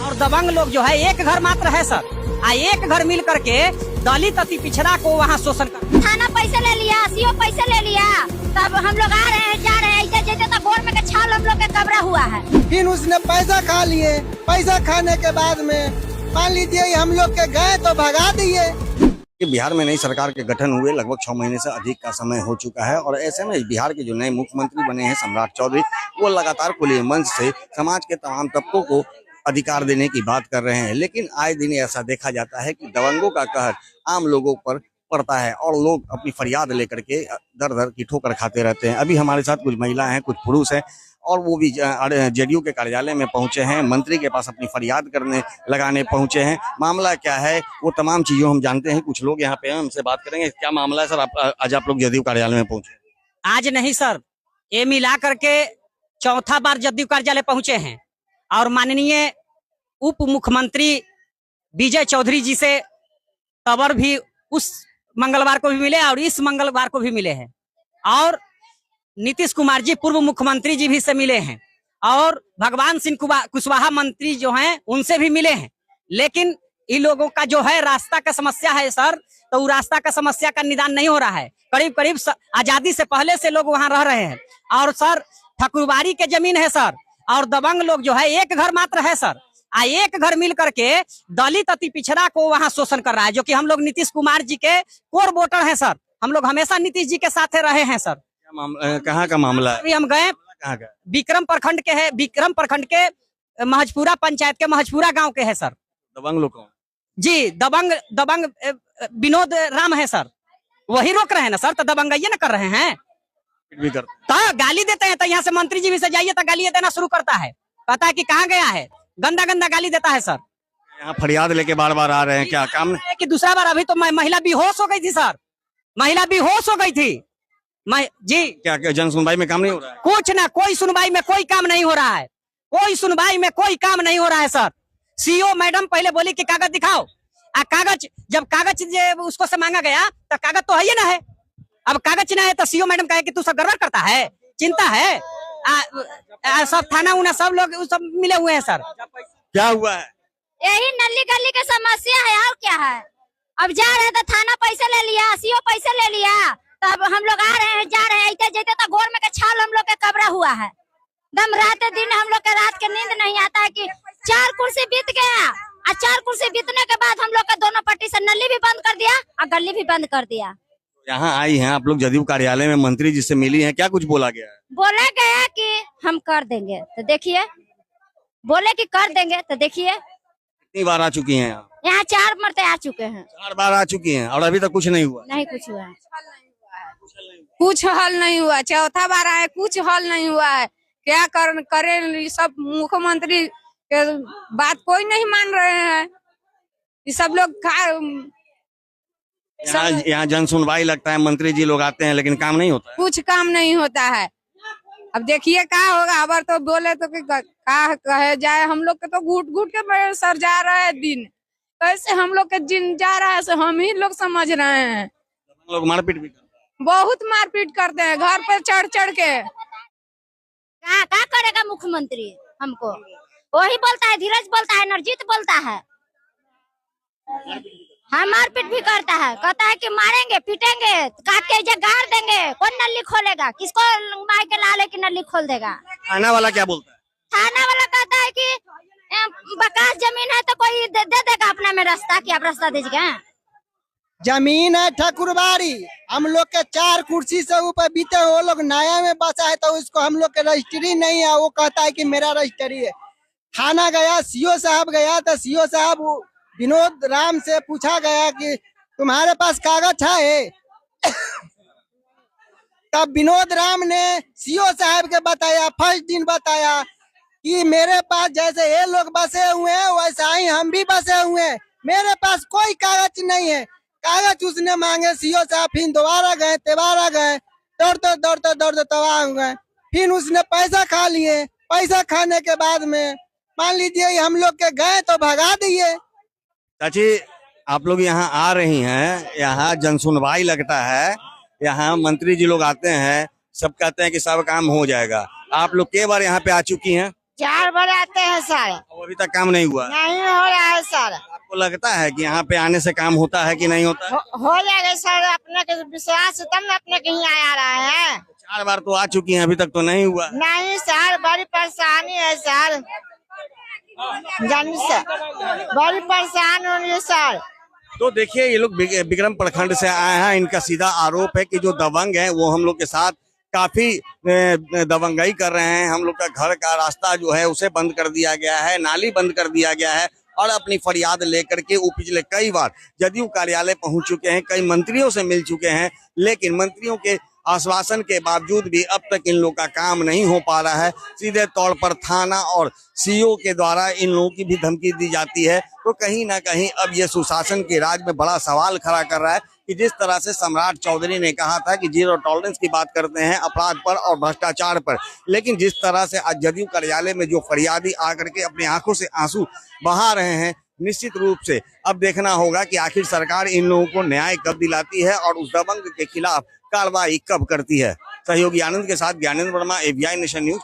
और दबंग लोग जो है एक घर मात्र है सर, एक घर मिल करके दलित अति पिछड़ा को वहाँ शोषण कर। थाना पैसे ले लिया, सीओ पैसे ले लिया, तब हम लोग आ रहे हैं जा रहे हैं, जैसे तो गोर में का छाल हम लोग के कबरा हुआ है। फिर उसने पैसा खा लिए, पैसा खाने के बाद में मान लीजिए हम लोग के गए तो भगा दिए। बिहार में नई सरकार के गठन हुए लगभग 6 महीने से अधिक का समय हो चुका है और ऐसे में बिहार के जो नए मुख्यमंत्री बने हैं सम्राट चौधरी, वो लगातार खुले मंच से समाज के तमाम तबकों को अधिकार देने की बात कर रहे हैं। लेकिन आए दिन ऐसा देखा जाता है कि दबंगों का कहर आम लोगों पर पड़ता है और लोग अपनी फरियाद लेकर के दर दर की ठोकर खाते रहते हैं। अभी हमारे साथ कुछ महिला हैं, कुछ पुरुष हैं और वो भी जेडीयू के कार्यालय में पहुंचे हैं, मंत्री के पास अपनी फरियाद लगाने पहुंचे हैं। मामला क्या है वो तमाम चीजों हम जानते हैं। कुछ लोग यहाँ पे हैं, हमसे बात करेंगे। क्या मामला है सर, आज आप लोग जेडीयू कार्यालय में पहुंचे? आज नहीं सर, ये मिला करके चौथा बार जदयू कार्यालय पहुंचे हैं और माननीय उप मुख्यमंत्री विजय चौधरी जी से खबर भी उस मंगलवार को भी मिले और इस मंगलवार को भी मिले हैं और नीतीश कुमार जी पूर्व मुख्यमंत्री जी भी से मिले हैं और भगवान सिंह कुशवाहा मंत्री जो हैं उनसे भी मिले हैं। लेकिन इन लोगों का जो है रास्ता का समस्या है सर, तो वो रास्ता का समस्या का निदान नहीं हो रहा है। करीब करीब आजादी से पहले से लोग वहां रह रहे हैं और सर ठकुरबाड़ी के जमीन है सर, और दबंग लोग जो है एक घर मात्र है सर, एक घर मिल करके दलित अति पिछड़ा को वहां शोषण कर रहा है, जो कि हम लोग नीतीश कुमार जी के कोर वोटर हैं सर। हम लोग हमेशा नीतीश जी के साथ रहे हैं सर। कहाँ का मामला है? अभी हम गए विक्रम प्रखंड के है, विक्रम प्रखंड के महजपुरा पंचायत के महजपुरा गांव के है सर। दबंग लोग कौन? जी दबंग विनोद राम है सर, वही रोक रहे हैं ना सर, तो दबंगइये ना कर रहे हैं, भी कर तो गाली देते हैं। तो यहाँ से मंत्री जी भी से जाइए तो गाली देना शुरू करता है, कहता है कि कहाँ गया है, गंदा गंदा गाली देता है सर। यहाँ फरियाद लेके बार बार आ रहे हैं, क्या काम है कि दूसरा बार अभी तो महिला बेहोश हो गई थी सर, महिला बेहोश हो गई थी जी। क्या जन सुनवाई में काम नहीं हो रहा है? कुछ ना, कोई सुनवाई में कोई काम नहीं हो रहा है, कोई सुनवाई में कोई काम नहीं हो रहा है सर। सीओ मैडम पहले बोली कि कागज दिखाओ, कागज जब कागज उसको से मांगा गया तो कागज तो है ही ना है, अब कागज ना है तो सीओ मैडम कहे कि तू सब गड़बड़ करता है, चिंता है। सब थाना उना सब लोग सब मिले हुए हैं सर। क्या हुआ है? यही नली गली की समस्या है और क्या है। अब जा रहे तो थाना पैसे ले लिया, सीओ पैसे ले लिया, तब हम लोग आ रहे हैं जा रहे हैं, जैसे तो गोर में का छाल हम लोग के कबरा हुआ है। दम रात दिन हम लोग के रात के नींद नहीं आता है कि 4 कुर्सी बीत गया और 4 कुर्सी बीतने के बाद हम लोग का दोनों पट्टी से नली भी बंद कर दिया और गली भी बंद कर दिया। यहाँ आई हैं आप लोग जदयू कार्यालय में, मंत्री जी से मिली हैं, क्या कुछ बोला गया है? बोला गया कि हम कर देंगे, तो देखिए बोले कि कर देंगे, तो देखिए कितनी बार आ चुकी हैं यहाँ 4 मरते आ चुके हैं। 4 बार आ चुकी हैं और अभी तक कुछ नहीं हुआ? नहीं कुछ हुआ है, कुछ हल नहीं हुआ। चौथा बार आए, कुछ हल नहीं हुआ है। क्या करे सब मुख्यमंत्री के बात कोई नहीं मान रहे हैं। ये सब लोग यहाँ जन सुनवाई लगता है, मंत्री जी लोग आते हैं लेकिन काम नहीं होता है। कुछ काम नहीं होता है। अब देखिए क्या होगा। अबर तो बोले तो क्या कहे जाए, हम लोग के तो घुट घुट के सर जा रहा है दिन, कैसे हम लोग के दिन जा रहा है सो हम ही लोग समझ रहे हैं। लोग मारपीट भी बहुत मारपीट करते हैं, घर पे चढ़ चढ़ के। क्या करेगा मुख्यमंत्री? हमको वही बोलता है, धीरज बोलता है, नरजीत बोलता है, हाँ मारपीट भी करता है, कहता है कि मारेंगे पीटेंगे, काट के गाड़ देंगे, कौन नली खोलेगा, किसको मार के लाले की नली खोल देगा। थाना वाला क्या बोलता है? थाना वाला कहता है कि बकास जमीन है तो कोई दे देगा अपना में रास्ता, कि आप रास्ता दीजिएगा। जमीन है ठकुरबाड़ी, हम लोग के 4 कुर्सी से ऊपर बीते, वो लोग नया में बसा है तो उसको हम लोग के रजिस्ट्री नहीं है, वो कहता है कि मेरा रजिस्ट्री है। थाना गया, सीओ साहब गया तो सीओ साहब विनोद राम से पूछा गया कि तुम्हारे पास कागज है? तब विनोद राम ने सीओ साहब के बताया, फर्स्ट दिन बताया कि मेरे पास जैसे ये लोग बसे हुए हैं वैसा ही हम भी बसे हुए हैं, मेरे पास कोई कागज नहीं है। कागज उसने मांगे, सीओ साहब फिर दोबारा गए, तिबारा गए, दौड़ते तबाह हो गए। फिर उसने पैसा खा लिए, पैसा खाने के बाद में मान लीजिए हम लोग के गए तो भगा दिए। चाची आप लोग यहाँ आ रही हैं, यहाँ जन सुनवाई लगता है, यहाँ मंत्री जी लोग आते हैं, सब कहते हैं कि सब काम हो जाएगा। आप लोग कई बार यहाँ पे आ चुकी हैं? 4 बार आते हैं सर, और अभी तक काम नहीं हुआ। नहीं हो रहा है सर। आपको लगता है कि यहाँ पे आने से काम होता है कि नहीं होता है? हो जाएगा सर, अपने के विश्वास तब न अपने के यहाँ आ रहा है। 4 बार तो आ चुकी हैं, अभी तक तो नहीं हुआ। नहीं सर, बड़ी परेशानी है सर, जानी सर, बड़ी परेशान हो रही है सर। तो देखिए, ये लोग विक्रम प्रखंड से आए हैं। इनका सीधा आरोप है कि जो दबंग है वो हम लोग के साथ काफी दबंगाई कर रहे हैं। हम लोग का घर का रास्ता जो है उसे बंद कर दिया गया है, नाली बंद कर दिया गया है। और अपनी फरियाद लेकर के वो पिछले कई बार जदयू कार्यालय पहुंच चुके हैं, कई मंत्रियों से मिल चुके हैं, लेकिन मंत्रियों के आश्वासन के बावजूद भी अब तक इन लोगों का काम नहीं हो पा रहा है। सीधे तौर पर थाना और सीओ के द्वारा इन लोगों की भी धमकी दी जाती है। तो कहीं ना कहीं अब ये सुशासन के राज में बड़ा सवाल खड़ा कर रहा है कि जिस तरह से सम्राट चौधरी ने कहा था कि 0 टॉलरेंस की बात करते हैं अपराध पर और भ्रष्टाचार पर, लेकिन जिस तरह से आज जदयू कार्यालय में जो फरियादी आकर के अपनी आंखों से आंसू बहा रहे हैं, निश्चित रूप से अब देखना होगा कि आखिर सरकार इन लोगों को न्याय कब दिलाती है और उस दबंग के खिलाफ कार्रवाई कब करती है। सहयोगी आनंद के साथ Gyanendra Verma, ABI nation news.